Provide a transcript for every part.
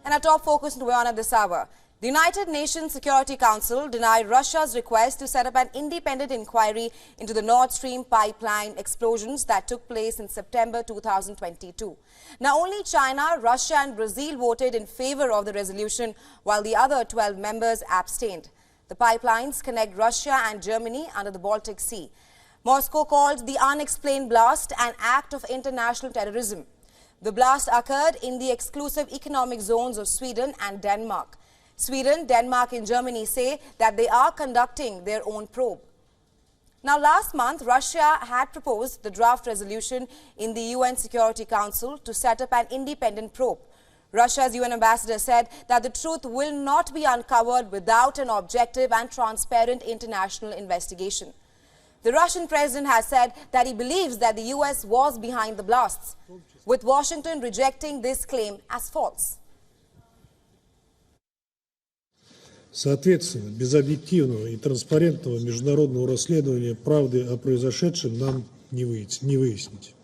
And our top focus in WION at this hour. The United Nations Security Council denied Russia's request to set up an independent inquiry into the Nord Stream pipeline explosions that took place in September 2022. Now, only China, Russia and Brazil voted in favor of the resolution, while the other 12 members abstained. The pipelines connect Russia and Germany under the Baltic Sea. Moscow called the unexplained blast an act of international terrorism. The blast occurred in the exclusive economic zones of Sweden and Denmark. Sweden, Denmark and Germany say that they are conducting their own probe. Now, last month, Russia had proposed the draft resolution in the UN Security Council to set up an independent probe. Russia's UN ambassador said that the truth will not be uncovered without an objective and transparent international investigation. The Russian president has said that he believes that the US was behind the blasts, with Washington rejecting this claim as false. Соответственно, без объективного и транспарентного международного расследования правды о произошедшем нам не выяснить.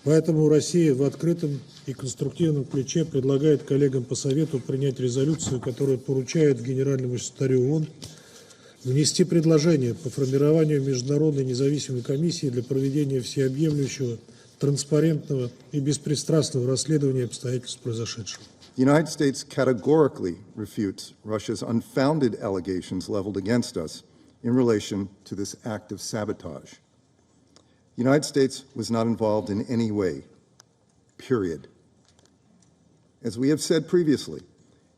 Поэтому Россия в открытом и конструктивном ключе предлагает коллегам по Совету принять резолюцию, которая поручает Генеральному секретарю ООН внести предложение по формированию международной независимой комиссии для проведения всеобъемлющего, транспарентного и беспристрастного расследования обстоятельств произошедшего. The United States categorically refutes Russia's unfounded allegations leveled against us in relation to this act of sabotage. The United States was not involved in any way, period. As we have said previously,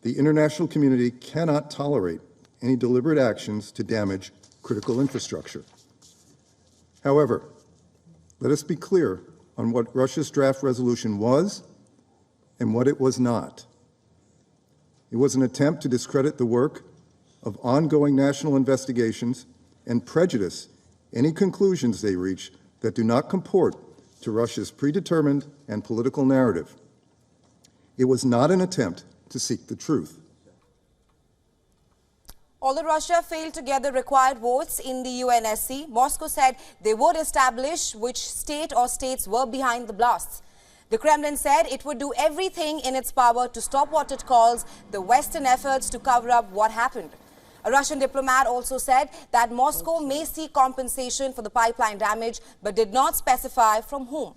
the international community cannot tolerate any deliberate actions to damage critical infrastructure. However, let us be clear on what Russia's draft resolution was and what it was not. It was an attempt to discredit the work of ongoing national investigations and prejudice any conclusions they reach that do not comport to Russia's predetermined and political narrative. It was not an attempt to seek the truth. Although Russia failed to get the required votes in the UNSC, Moscow said they would establish which state or states were behind the blasts. The Kremlin said it would do everything in its power to stop what it calls the Western efforts to cover up what happened. A Russian diplomat also said that Moscow may seek compensation for the pipeline damage, but did not specify from whom.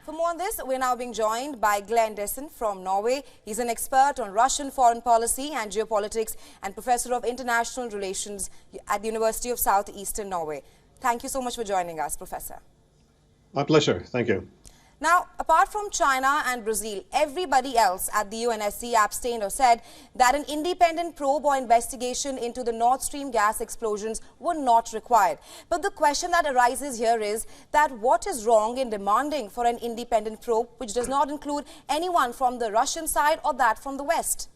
For more on this, we're now being joined by Glenn Dessen from Norway. He's an expert on Russian foreign policy and geopolitics and professor of international relations at the University of Southeastern Norway. Thank you so much for joining us, Professor. My pleasure. Thank you. Now, apart from China and Brazil, everybody else at the UNSC abstained or said that an independent probe or investigation into the Nord Stream gas explosions were not required. But the question that arises here is that what is wrong in demanding for an independent probe which does not include anyone from the Russian side or that from the West?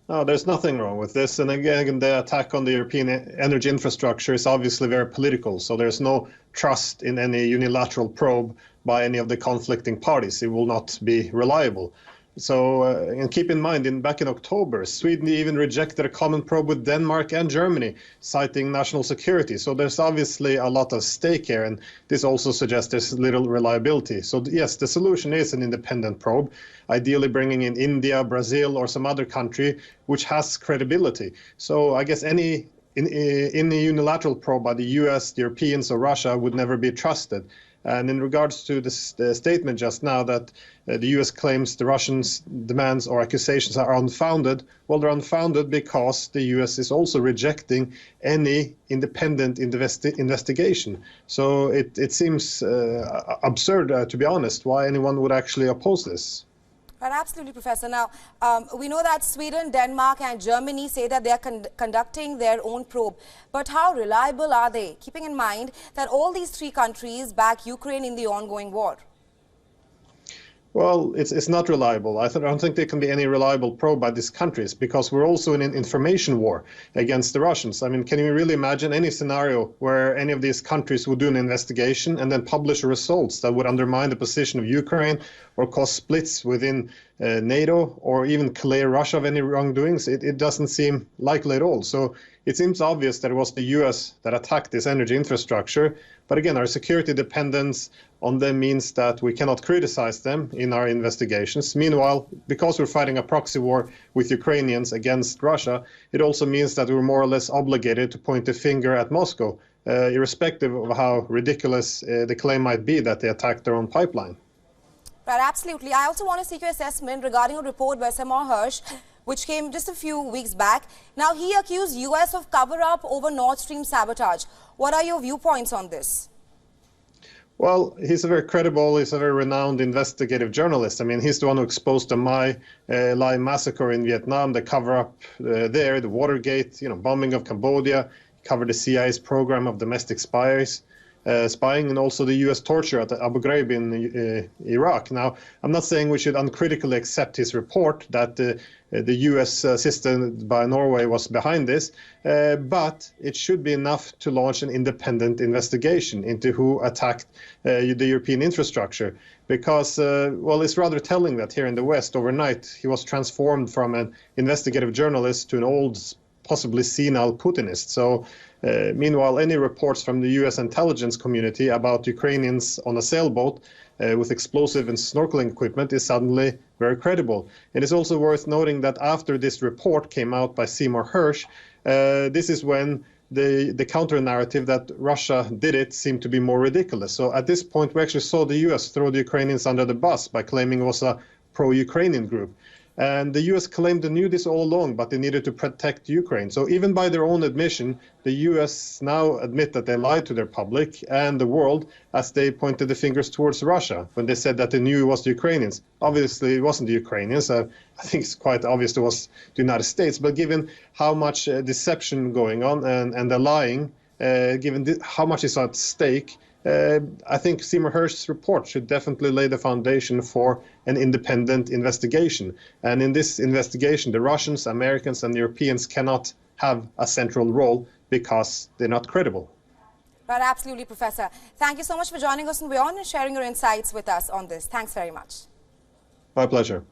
No, there's nothing wrong with this. And again, the attack on the European energy infrastructure is obviously very political. So there's no trust in any unilateral probe by any of the conflicting parties. It will not be reliable. So, and keep in mind, back in October, Sweden even rejected a common probe with Denmark and Germany, citing national security. So there's obviously a lot at stake here, and this also suggests there's little reliability. So yes, the solution is an independent probe, ideally bringing in India, Brazil, or some other country which has credibility. So I guess in a unilateral probe by the US, the Europeans, or Russia would never be trusted. And in regards to the statement just now that the US claims the Russians' demands or accusations are unfounded, well, they're unfounded because the US is also rejecting any independent investigation. So it seems absurd, to be honest, why anyone would actually oppose this. Right, absolutely, Professor. Now, we know that Sweden, Denmark and Germany say that they are conducting their own probe. But how reliable are they, keeping in mind that all these three countries back Ukraine in the ongoing war? Well, it's not reliable. I don't think there can be any reliable probe by these countries because we're also in an information war against the Russians. I mean, can you really imagine any scenario where any of these countries would do an investigation and then publish results that would undermine the position of Ukraine or cause splits within NATO or even clear Russia of any wrongdoings? It doesn't seem likely at all. So it seems obvious that it was the US that attacked this energy infrastructure. But again, our security dependence on them means that we cannot criticize them in our investigations. Meanwhile, because we're fighting a proxy war with Ukrainians against Russia, it also means that we're more or less obligated to point the finger at Moscow, irrespective of how ridiculous the claim might be that they attacked their own pipeline. Right, absolutely. I also want to seek your assessment regarding a report by Seymour Hersh, which came just a few weeks back. Now, he accused US of cover-up over Nord Stream sabotage. What are your viewpoints on this? Well, he's a very credible, he's a very renowned investigative journalist. I mean, he's the one who exposed the My Lai massacre in Vietnam, the cover-up there, the Watergate, bombing of Cambodia, covered the CIA's program of domestic spying, and also the U.S. torture at Abu Ghraib in Iraq. Now, I'm not saying we should uncritically accept his report that the U.S. assisted by Norway was behind this, but it should be enough to launch an independent investigation into who attacked the European infrastructure. Because, well, it's rather telling that here in the West, overnight, he was transformed from an investigative journalist to an old, possibly senile Putinist. So, meanwhile, any reports from the U.S. intelligence community about Ukrainians on a sailboat with explosive and snorkeling equipment is suddenly very credible. It is also worth noting that after this report came out by Seymour Hersh, this is when the counter-narrative that Russia did it seemed to be more ridiculous. So at this point, we actually saw the U.S. throw the Ukrainians under the bus by claiming it was a pro-Ukrainian group. And the U.S. claimed they knew this all along, but they needed to protect Ukraine. So even by their own admission, the U.S. now admit that they lied to their public and the world as they pointed the fingers towards Russia when they said that they knew it was the Ukrainians. Obviously, it wasn't the Ukrainians. I think it's quite obvious it was the United States. But given how much deception going on and the lying, given how much is at stake, I think Seymour Hersh's report should definitely lay the foundation for an independent investigation. And in this investigation, the Russians, Americans, and Europeans cannot have a central role because they're not credible. Right, absolutely, Professor. Thank you so much for joining us on WION and sharing your insights with us on this. Thanks very much. My pleasure.